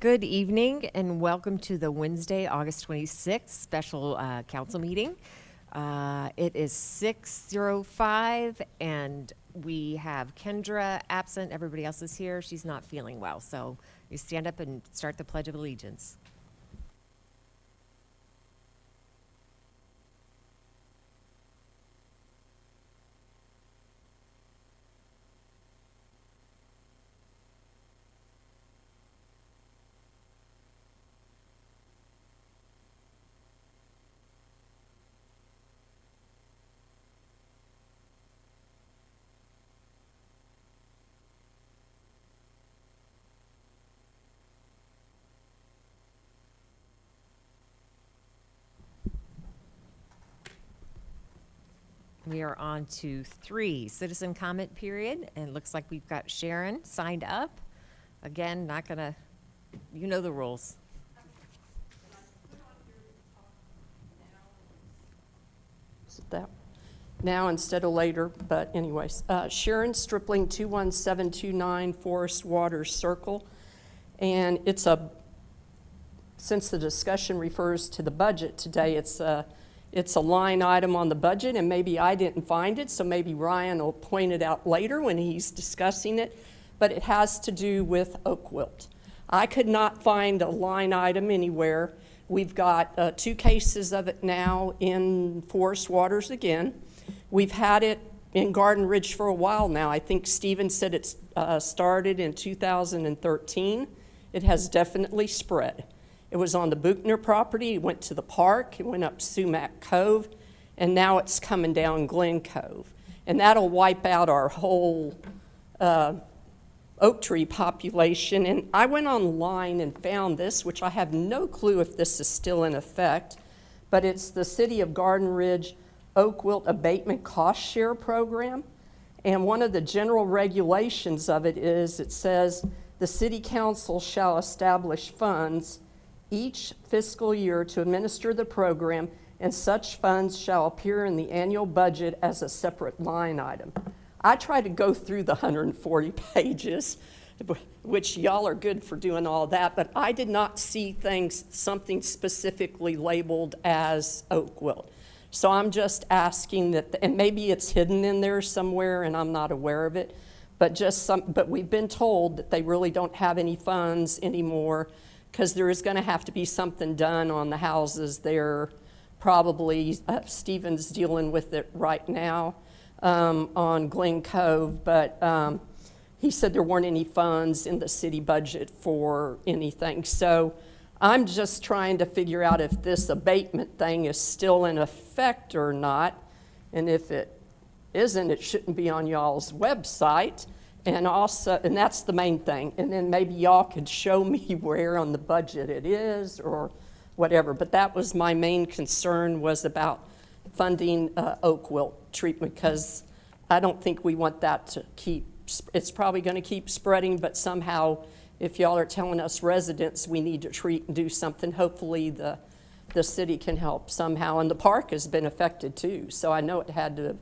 Good evening and welcome to the Wednesday, August 26th special council meeting. It is 6:05 and we have Kendra absent. Everybody else is here. She's not feeling well. So you stand up and start the Pledge of Allegiance. We are on to 3, citizen comment period, and it looks like we've got Sharon signed up. Again, not gonna, you know the rules. That now instead of later, but anyways, Sharon Stripling, 21729 Forest Waters Circle, and since the discussion refers to the budget today, it's a line item on the budget, and maybe I didn't find it, so maybe Ryan will point it out later when he's discussing it, but it has to do with oak wilt. I could not find a line item anywhere. We've got 2 cases of it now in Forest Waters again. We've had it in Garden Ridge for a while now. I think Stephen said it started in 2013. It has definitely spread. It was on the Buchner property, it went to the park, it went up Sumac Cove, and now it's coming down Glen Cove. And that'll wipe out our whole oak tree population. And I went online and found this, which I have no clue if this is still in effect, but it's the City of Garden Ridge Oak Wilt Abatement Cost Share Program. And one of the general regulations of it is, it says, the City Council shall establish funds each fiscal year to administer the program, and such funds shall appear in the annual budget as a separate line item. I tried to go through the 140 pages, which y'all are good for doing all that, but I did not see something specifically labeled as oak wilt. So I'm just asking that, and maybe it's hidden in there somewhere and I'm not aware of it, but we've been told that they really don't have any funds anymore, because there is going to have to be something done on the houses there. Probably Stephen's dealing with it right now on Glen Cove, but he said there weren't any funds in the city budget for anything. So I'm just trying to figure out if this abatement thing is still in effect or not, and if it isn't, it shouldn't be on y'all's website. And that's the main thing. And then maybe y'all could show me where on the budget it is or whatever. But that was my main concern, was about funding oak wilt treatment, because I don't think we want that to it's probably going to keep spreading, but somehow if y'all are telling us residents we need to treat and do something, hopefully the city can help somehow. And the park has been affected too. So I know it had to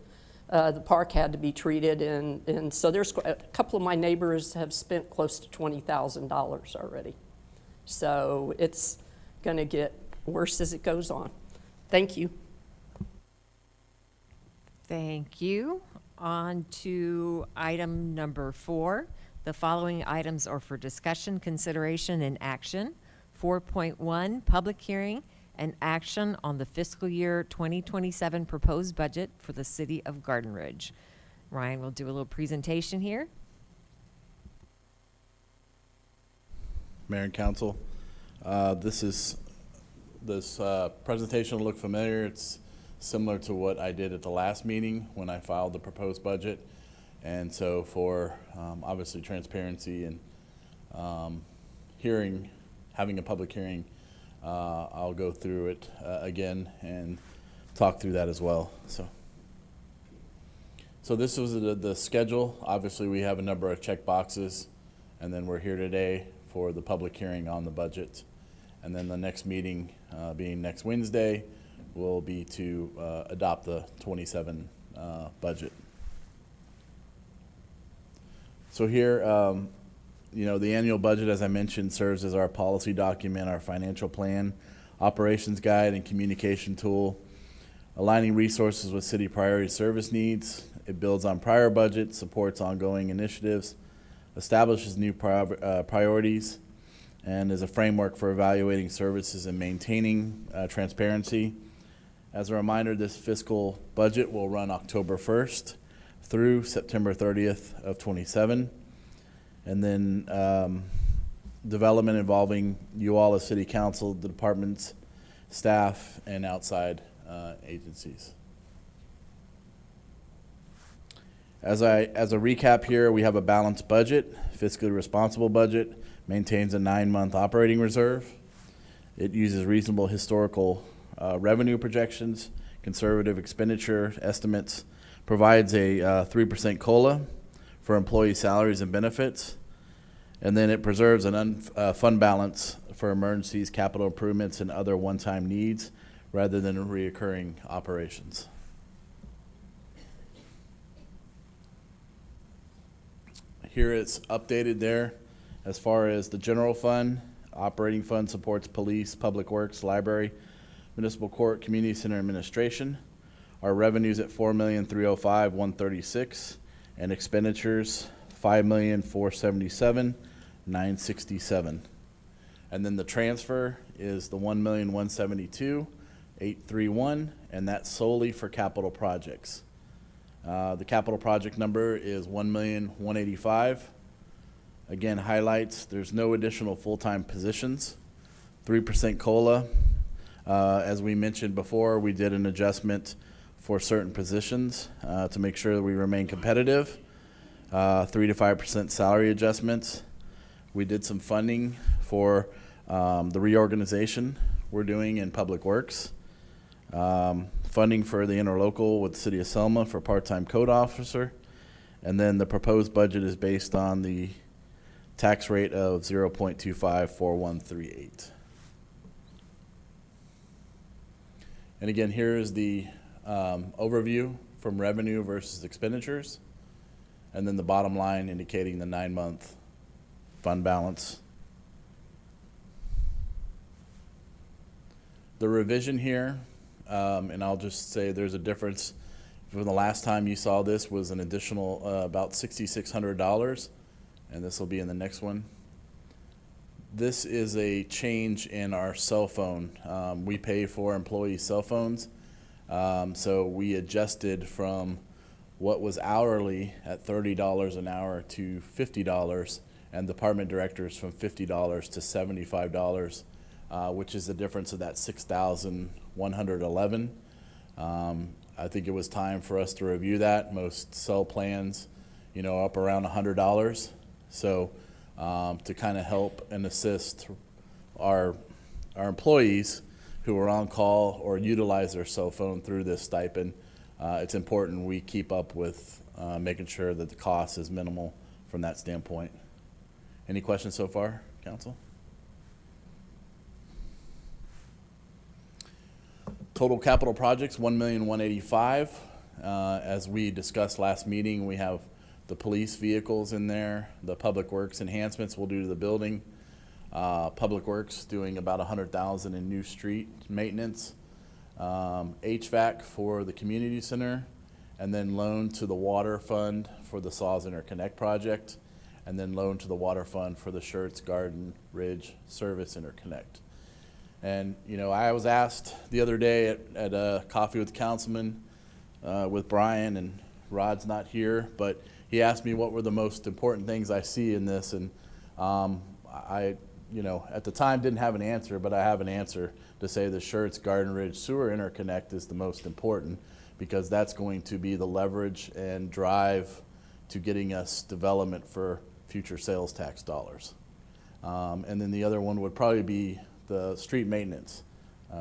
the park had to be treated, and so there's a couple of my neighbors have spent close to $20,000 already. So it's going to get worse as it goes on. Thank you. Thank you. On to item number 4. The following items are for discussion, consideration, and action. 4.1, public hearing and action on the fiscal year 2027 proposed budget for the City of Garden Ridge. Ryan will do a little presentation here. Mayor and Council, this presentation will look familiar. It's similar to what I did at the last meeting when I filed the proposed budget. And so for obviously transparency and having a public hearing, I'll go through it again and talk through that as well. So this was the schedule. Obviously, we have a number of check boxes, and then we're here today for the public hearing on the budget. And then the next meeting, being next Wednesday, will be to adopt the 27 budget. So here, the annual budget, as I mentioned, serves as our policy document, our financial plan, operations guide, and communication tool, aligning resources with city priority service needs. It builds on prior budgets, supports ongoing initiatives, establishes new priorities, and is a framework for evaluating services and maintaining transparency. As a reminder, this fiscal budget will run October 1st through September 30th of 27. And then development involving you all as city council, the departments, staff, and outside agencies. As a recap here, we have a balanced budget, fiscally responsible budget, maintains a 9-month operating reserve. It uses reasonable historical revenue projections, conservative expenditure estimates, provides a 3% COLA for employee salaries and benefits, and then it preserves an fund balance for emergencies, capital improvements, and other one-time needs rather than reoccurring operations. Here it's updated there as far as the general fund. Operating fund supports police, public works, library, municipal court, community center administration. Our revenues at $4,305,136 and expenditures $5,477,967. And then the transfer is the $1,172,831, and that's solely for capital projects. The capital project number is $1,185,000. Again, highlights, there's no additional full-time positions, 3% COLA. As we mentioned before, we did an adjustment for certain positions to make sure that we remain competitive. 3 to 5% salary adjustments. We did some funding for the reorganization we're doing in Public Works. Funding for the interlocal with the City of Selma for part-time code officer. And then the proposed budget is based on the tax rate of 0.254138. And again, here is the overview from revenue versus expenditures. And then the bottom line indicating the 9-month fund balance. The revision here, and I'll just say there's a difference from the last time you saw this was an additional about $6,600, and this will be in the next one. This is a change in our cell phone. We pay for employee cell phones, so we adjusted from what was hourly at $30 an hour to $50, and department directors from $50 to $75, which is the difference of that $6,111. I think it was time for us to review that. Most cell plans, up around $100. So to kind of help and assist our employees who are on call or utilize their cell phone through this stipend, it's important we keep up with making sure that the cost is minimal from that standpoint. Any questions so far, Council? Total capital projects, $1,185,000. As we discussed last meeting, we have the police vehicles in there, the public works enhancements we'll do to the building. Public Works doing about $100,000 in new street maintenance. HVAC for the community center, and then loan to the water fund for the Saws Interconnect project, and then loan to the water fund for the Schertz Garden Ridge Service Interconnect. And I was asked the other day at a coffee with the councilman with Brian, and Rod's not here, but he asked me what were the most important things I see in this, and I at the time didn't have an answer, but I have an answer to say the Schertz Garden Ridge Sewer Interconnect is the most important, because that's going to be the leverage and drive to getting us development for future sales tax dollars. And then the other one would probably be the street maintenance.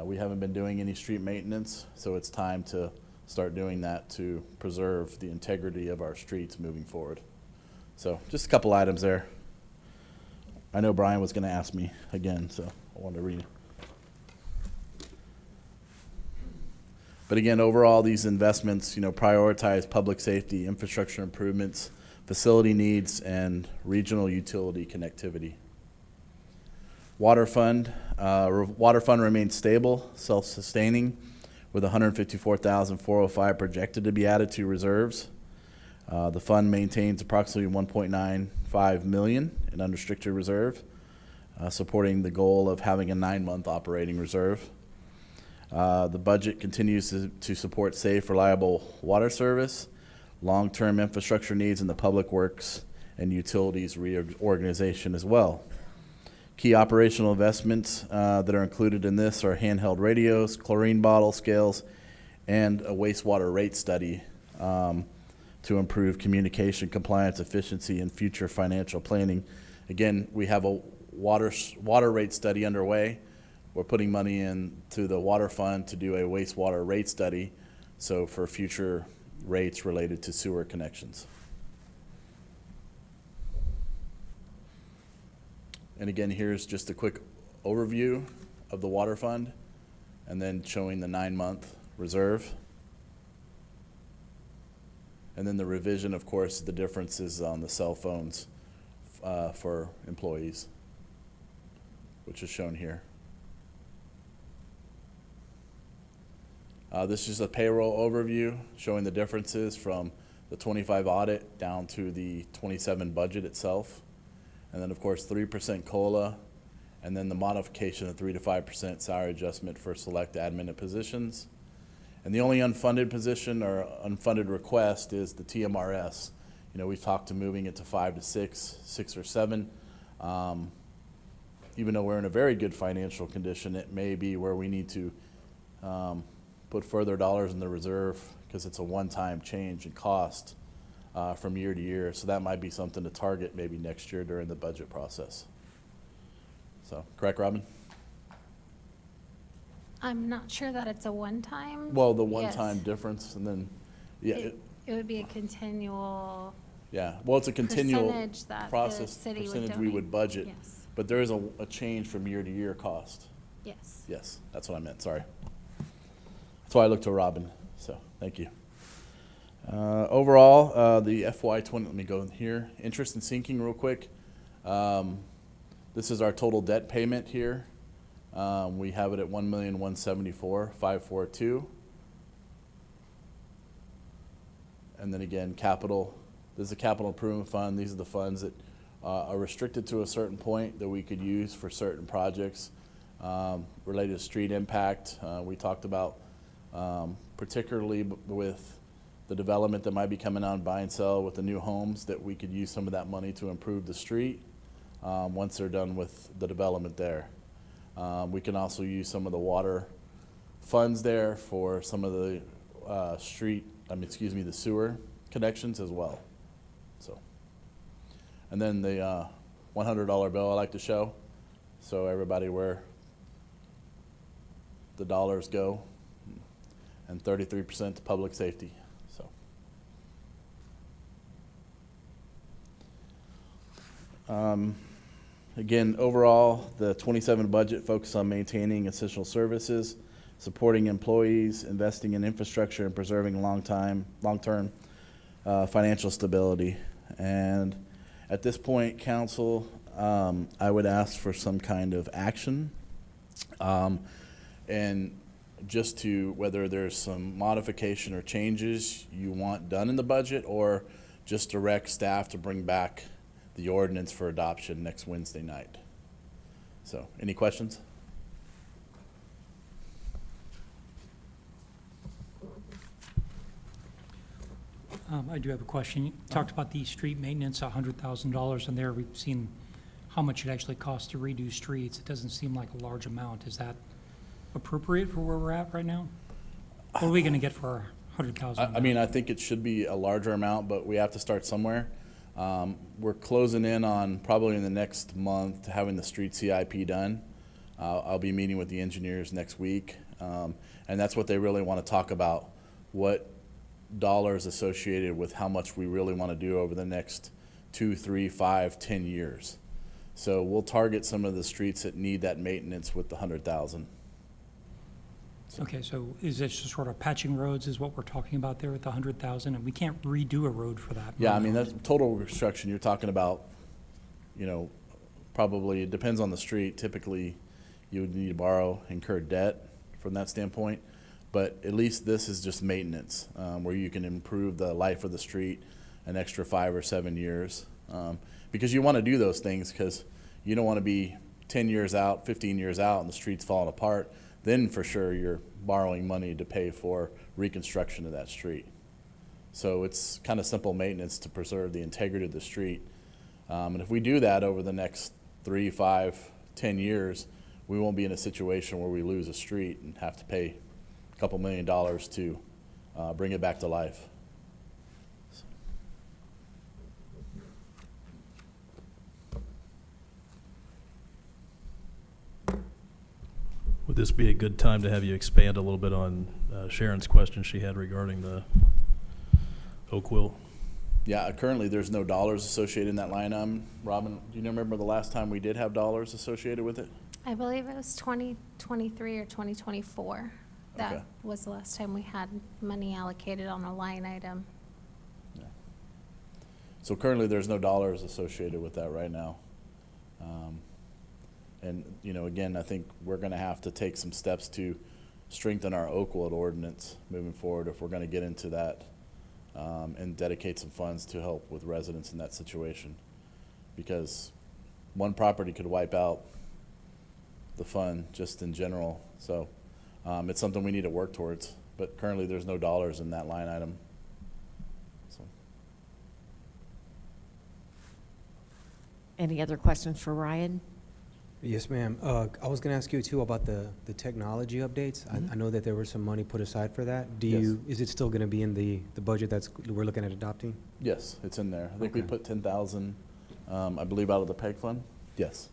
We haven't been doing any street maintenance, so it's time to start doing that to preserve the integrity of our streets moving forward. So just a couple items there. I know Brian was going to ask me again, so I wanted to read it. But again, overall, these investments, prioritize public safety, infrastructure improvements, facility needs, and regional utility connectivity. Water fund remains stable, self-sustaining, with $154,405 projected to be added to reserves. The fund maintains approximately $1.95 million in unrestricted reserve, supporting the goal of having a 9-month operating reserve. The budget continues to support safe, reliable water service, long-term infrastructure needs in the public works and utilities reorganization as well. Key operational investments that are included in this are handheld radios, chlorine bottle scales, and a wastewater rate study to improve communication, compliance, efficiency, and future financial planning. Again, we have a water rate study underway. We're putting money into the water fund to do a wastewater rate study, so for future rates related to sewer connections. And again, here's just a quick overview of the water fund, and then showing the 9-month reserve. And then the revision, of course, the differences on the cell phones for employees, which is shown here. This is a payroll overview showing the differences from the 25 audit down to the 27 budget itself. And then, of course, 3% COLA, and then the modification of 3 to 5% salary adjustment for select admin positions. And the only unfunded position or unfunded request is the TMRS. You know, we've talked to moving it to 5 to 6, 6 or 7. Even though we're in a very good financial condition, it may be where we need to put further dollars in the reserve because it's a one-time change in cost from year to year. So that might be something to target maybe next year during the budget process. So, correct, Robin? I'm not sure that it's a one-time. Well, the Yes. one-time difference, and then, yeah, It would be a continual yeah. Well, it's a continual percentage that the process, city would percentage we donate. would budget, Yes, but there is a change from year to year cost. yes. Yes, that's what I meant, sorry. That's why I looked to Robin, so, thank you. Overall, the FY20, let me go here, interest and sinking real quick. This is our total debt payment here. We have it at $1,174,542. And then again, capital, this is a capital improvement fund. These are the funds that are restricted to a certain point that we could use for certain projects related to street impact. We talked about particularly with the development that might be coming on buy and sell with the new homes, that we could use some of that money to improve the street once they're done with the development there. We can also use some of the water funds there for some of the the sewer connections as well. So, and then the $100 bill I like to show, so everybody where the dollars go, and 33% to public safety. So, again, overall, the 27 budget focused on maintaining essential services, supporting employees, investing in infrastructure, and preserving long-term financial stability. And at this point, council, I would ask for some kind of action, and just to whether there's some modification or changes you want done in the budget, or just direct staff to bring back the ordinance for adoption next Wednesday night. So, any questions? I do have a question. You talked about the street maintenance, $100,000 in there. We've seen how much it actually costs to redo streets. It doesn't seem like a large amount. Is that appropriate for where we're at right now? What are we going to get for our $100,000? I mean, I think it should be a larger amount, but we have to start somewhere. We're closing in on probably in the next month to having the street CIP done. I'll be meeting with the engineers next week, and that's what they really want to talk about, what dollars associated with how much we really want to do over the next 2, 3, 5, 10 years. So we'll target some of the streets that need that maintenance with the 100,000. Okay, so is this just sort of patching roads is what we're talking about there with the 100,000? And we can't redo a road for that. Yeah, I mean, that's total reconstruction, you're talking about, you know, probably, it depends on the street. Typically, you would need to borrow, incur debt from that standpoint. But at least this is just maintenance, where you can improve the life of the street an extra 5 or 7 years. Because you want to do those things because you don't want to be 10 years out, 15 years out, and the street's falling apart. Then for sure you're borrowing money to pay for reconstruction of that street. So it's kind of simple maintenance to preserve the integrity of the street. And if we do that over the next 3, 5, 10 years, we won't be in a situation where we lose a street and have to pay a couple $1 million to bring it back to life. Would this be a good time to have you expand a little bit on Sharon's question she had regarding the Oak Wilt? Yeah, currently there's no dollars associated in that line item. Robin, do you remember the last time we did have dollars associated with it? I believe it was 2023 or 2024. Okay. That was the last time we had money allocated on a line item. So currently there's no dollars associated with that right now. And, you know, again, I think we're going to have to take some steps to strengthen our Oakwood ordinance moving forward if we're going to get into that and dedicate some funds to help with residents in that situation. Because one property could wipe out the fund just in general. So it's something we need to work towards. But currently there's no dollars in that line item. So. Any other questions for Ryan? Yes, ma'am. I was going to ask you too about the technology updates. I know that there was some money put aside for that. Do Yes. you, is it still going to be in the budget we're looking at adopting? Yes, it's in there. I think we Okay. put 10,000, I believe, out of the PEG fund. Yes.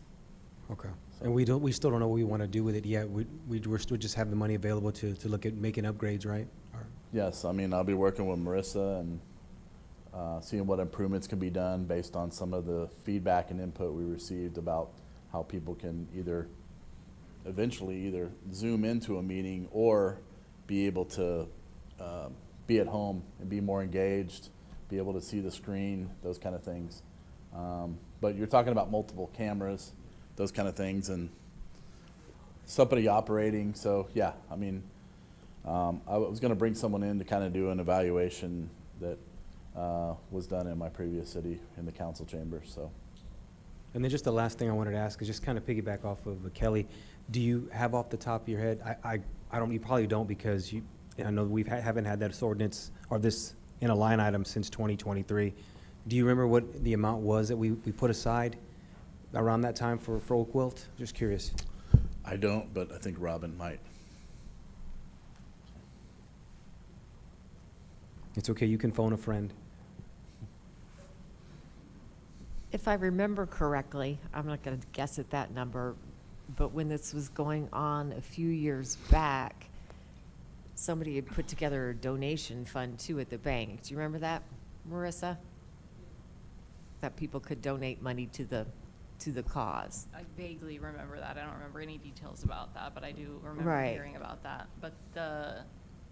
Okay. And we still don't know what we want to do with it yet. We're still just have the money available to look at making upgrades, right? Or- Yes, I mean, I'll be working with Marissa and seeing what improvements can be done based on some of the feedback and input we received about how people can eventually either Zoom into a meeting or be able to be at home and be more engaged, be able to see the screen, those kind of things. But you're talking about multiple cameras, those kind of things, and somebody operating. So yeah, I mean, I was going to bring someone in to kind of do an evaluation that was done in my previous city in the council chamber. So. And then just the last thing I wanted to ask is just kind of piggyback off of Kelly. Do you have off the top of your head, I don't, you probably don't because I know we haven't had that ordinance or this in a line item since 2023. Do you remember what the amount was that we put aside around that time for Oak Wilt? Just curious. I don't, but I think Robin might. It's okay, you can phone a friend. If I remember correctly, I'm not going to guess at that number, but when this was going on a few years back, somebody had put together a donation fund too at the bank. Do you remember that, Marissa? That people could donate money to the cause. I vaguely remember that. I don't remember any details about that, but I do remember Right. hearing about that. But the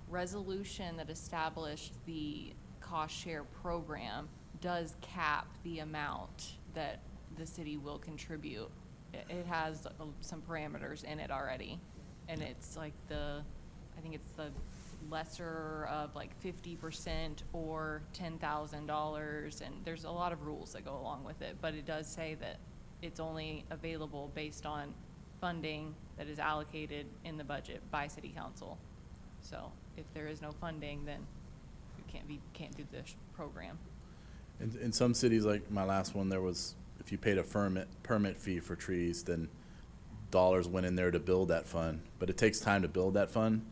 resolution that established the cost share program does cap the amount that the city will contribute. It has some parameters in it already. And it's like I think it's the lesser of like 50% or $10,000. And there's a lot of rules that go along with it. But it does say that it's only available based on funding that is allocated in the budget by city council. So if there is no funding, then you can't do this program. In some cities, like my last one, there was, if you paid a permit fee for trees, then dollars went in there to build that fund. But it takes time to build that fund.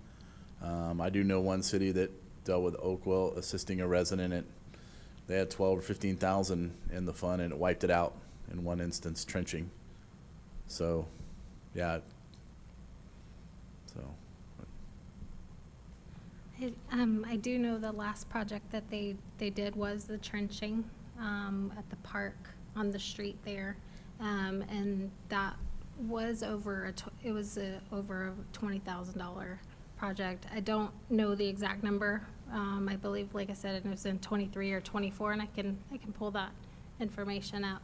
I do know one city that dealt with Oakville assisting a resident. They had 12 or 15,000 in the fund, and it wiped it out in one instance, trenching. So, yeah. So. I do know the last project that they did was the trenching at the park on the street there. And that was over over a $20,000 project. I don't know the exact number. I believe, like I said, it was in 23 or 24, and I can pull that information up.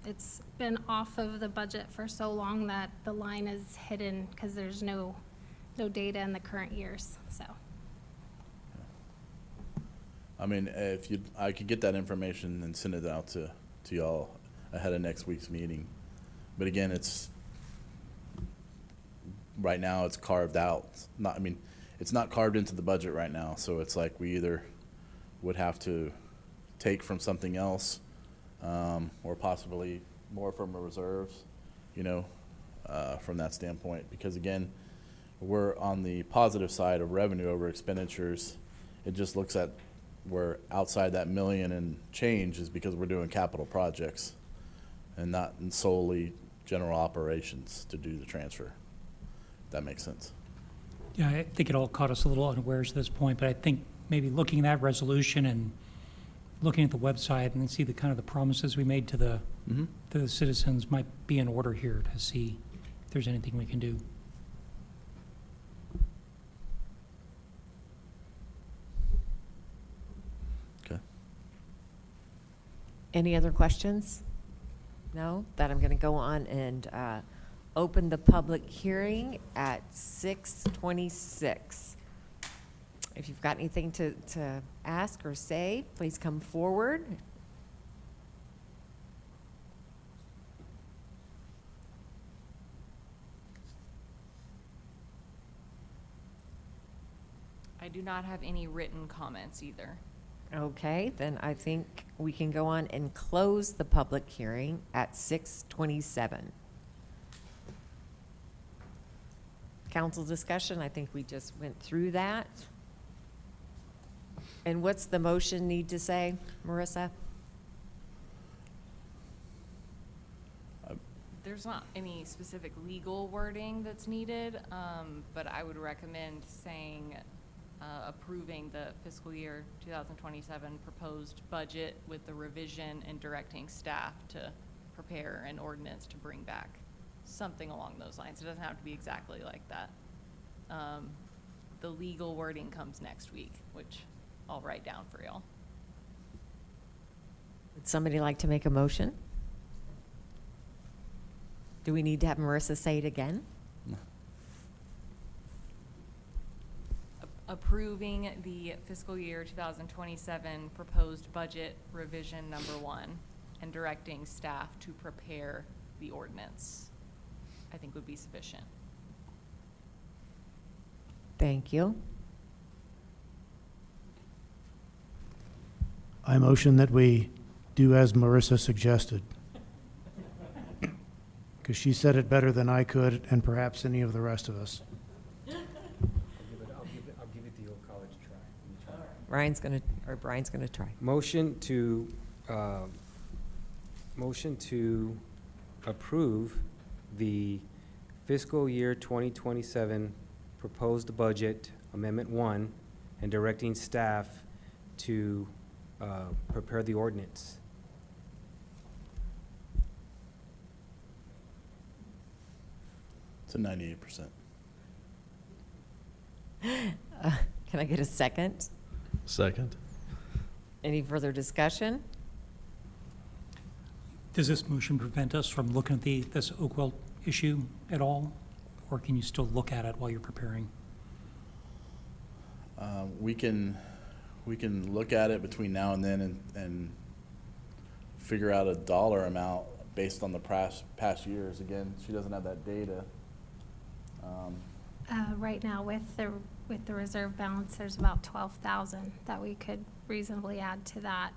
It's been off of the budget for so long that the line is hidden because there's no data in the current years, so. I mean, if you, I could get that information and send it out to y'all ahead of next week's meeting. But again, it's, right now it's carved out. Not, I mean, it's not carved into the budget right now, so it's like we either would have to take from something else, or possibly more from the reserves, you know, from that standpoint. Because again, we're on the positive side of revenue over expenditures. It just looks at we're outside that million and change is because we're doing capital projects and not solely general operations to do the transfer. If that makes sense. Yeah, I think it all caught us a little unawares at this point, but I think maybe looking at that resolution and looking at the website and then see the kind of the promises we made to the citizens might be in order here to see if there's anything we can do. Okay. Any other questions? No? Then I'm going to go on and open the public hearing at 6:26. If you've got anything to ask or say, please come forward. I do not have any written comments either. Okay, then I think we can go on and close the public hearing at 6:27. Council discussion, I think we just went through that. And what's the motion need to say, Marissa? There's not any specific legal wording that's needed, but I would recommend saying approving the fiscal year 2027 proposed budget with the revision and directing staff to prepare an ordinance to bring back, something along those lines. It doesn't have to be exactly like that. The legal wording comes next week, which I'll write down for y'all. Would somebody like to make a motion? Do we need to have Marissa say it again? Approving the fiscal year 2027 proposed budget revision number 1 and directing staff to prepare the ordinance, I think would be sufficient. Thank you. I motion that we do as Marissa suggested. Because she said it better than I could, and perhaps any of the rest of us. I'll give it the old college try. Brian's gonna try. Motion to approve the fiscal year 2027 proposed budget amendment 1 and directing staff to prepare the ordinance. It's a 98%. Can I get a second? Second. Any further discussion? Does this motion prevent us from looking at this Oakville issue at all? Or can you still look at it while you're preparing? We can look at it between now and then and figure out a dollar amount based on the past years. Again, she doesn't have that data. Right now, with the reserve balance, there's about 12,000 that we could reasonably add to that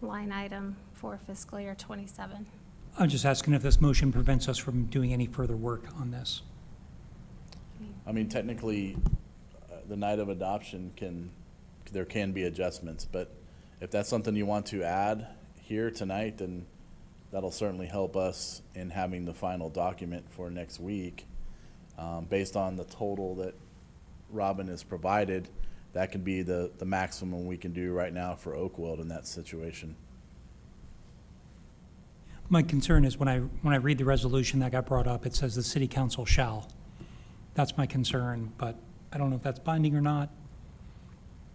line item for fiscal year 27. I'm just asking if this motion prevents us from doing any further work on this. I mean, technically, the night of adoption there can be adjustments, but if that's something you want to add here tonight, then that'll certainly help us in having the final document for next week. Based on the total that Robin has provided, that can be the maximum we can do right now for Oakwood in that situation. My concern is when I read the resolution that got brought up, it says the city council shall. That's my concern, but I don't know if that's binding or not,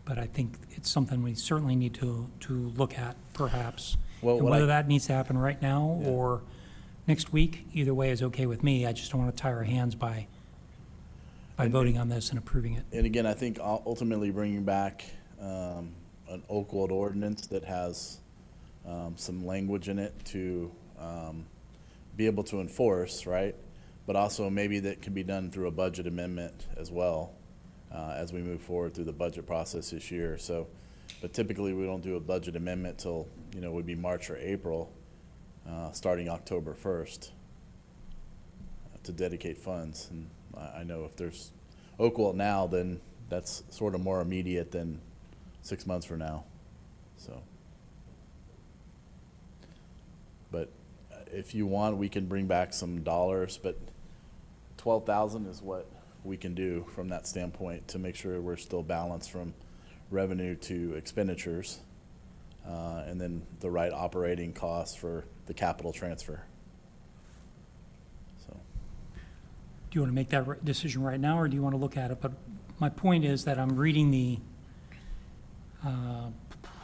but I think it's something we certainly need to look at, perhaps. Well, And what I- whether that needs to happen right now Yeah. or next week, either way is okay with me. I just don't want to tie our hands by voting on this and approving it. And again, I think ultimately bringing back an Oakwood ordinance that has some language in it to be able to enforce, right? But also maybe that can be done through a budget amendment as well as we move forward through the budget process this year. So, but typically we don't do a budget amendment till, it would be March or April, starting October 1st to dedicate funds. And I know if there's Oakwood now, then that's sort of more immediate than 6 months from now, so. But if you want, we can bring back some dollars, but 12,000 is what we can do from that standpoint to make sure we're still balanced from revenue to expenditures, and then the right operating costs for the capital transfer. So, Do you want to make that decision right now, or do you want to look at it? But my point is that I'm reading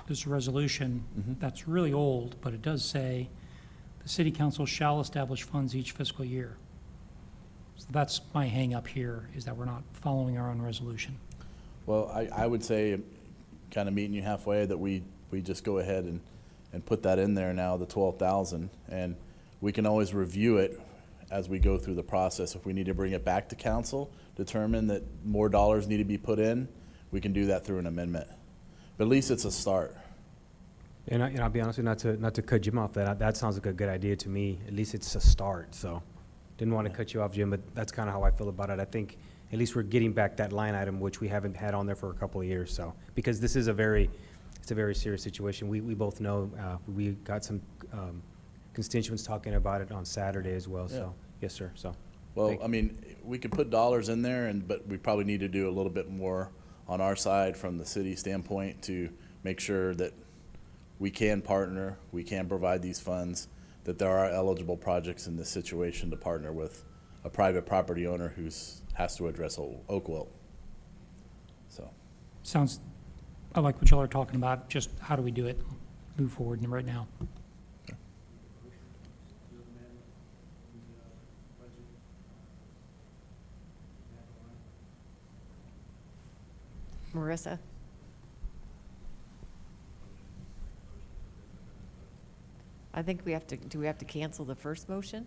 this resolution that's really old, but it does say, the city council shall establish funds each fiscal year. So that's my hang-up here, is that we're not following our own resolution. well, I would say, kind of meeting you halfway, that we just go ahead and put that in there now, the 12,000, and we can always review it as we go through the process. If we need to bring it back to council, determine that more dollars need to be put in, we can do that through an amendment. But at least it's a start. And I'll be honest with you, not to cut Jim off, that sounds like a good idea to me. At least it's a start, so. Didn't want to cut you off, Jim, but that's kind of how I feel about it. I think at least we're getting back that line item, which we haven't had on there for a couple of years, so. Because this is it's a very serious situation. We both know, we got some constituents talking about it on Saturday as well, so. Yes, sir, so. Well, Thank you. I mean, we could put dollars in there, but we probably need to do a little bit more on our side from the city standpoint to make sure that we can partner, we can provide these funds, that there are eligible projects in this situation to partner with a private property owner has to address Oakville. So, I like what y'all are talking about, just how do we do it, move forward right now. Marissa? I think do we have to cancel the first motion?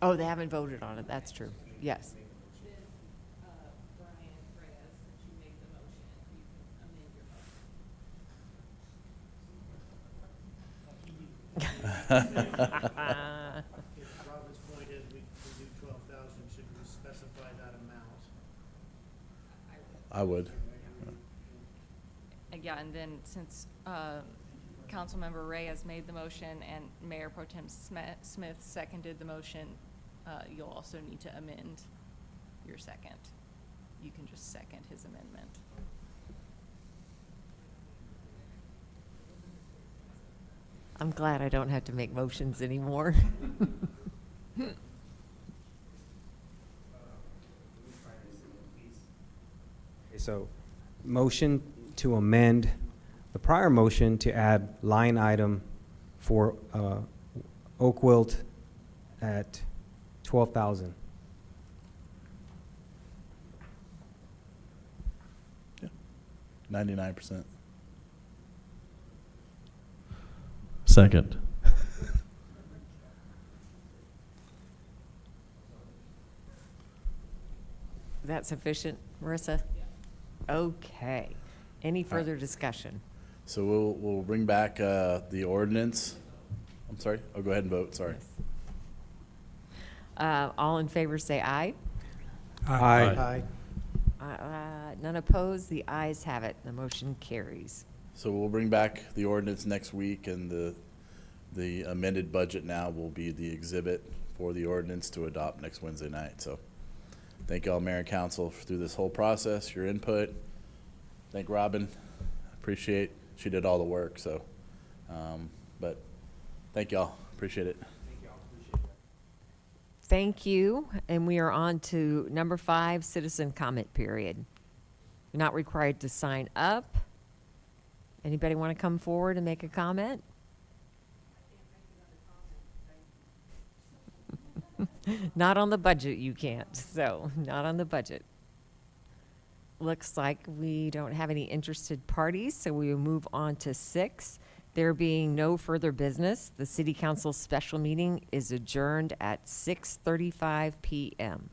Oh, they haven't voted on it, that's true, yes. Robin's point is we do 12,000, should we specify that amount? I would. Yeah, and then since Councilmember Reyes made the motion and Mayor Pro Tem Smith seconded the motion, you'll also need to amend your second. You can just second his amendment. I'm glad I don't have to make motions anymore. Okay, so, motion to amend the prior motion to add line item for Oak Wilt at 12,000. 99%. Second. Is that sufficient, Marissa? Okay. Any further discussion? So we'll bring back the ordinance. I'm sorry? Oh, go ahead and vote, sorry. All in favor, say aye. Aye. None opposed, the ayes have it, the motion carries. So we'll bring back the ordinance next week, and the amended budget now will be the exhibit for the ordinance to adopt next Wednesday night. So thank you all, Mayor and Council, through this whole process, your input. Thank Robin, appreciate, she did all the work, so, but thank y'all, appreciate it. Thank you. And we are on to number 5, citizen comment period. You're not required to sign up. Anybody want to come forward and make a comment? Not on the budget, you can't. So, not on the budget. Looks like we don't have any interested parties, so we will move on to 6. There being no further business, the City Council special meeting is adjourned at 6:35 p.m.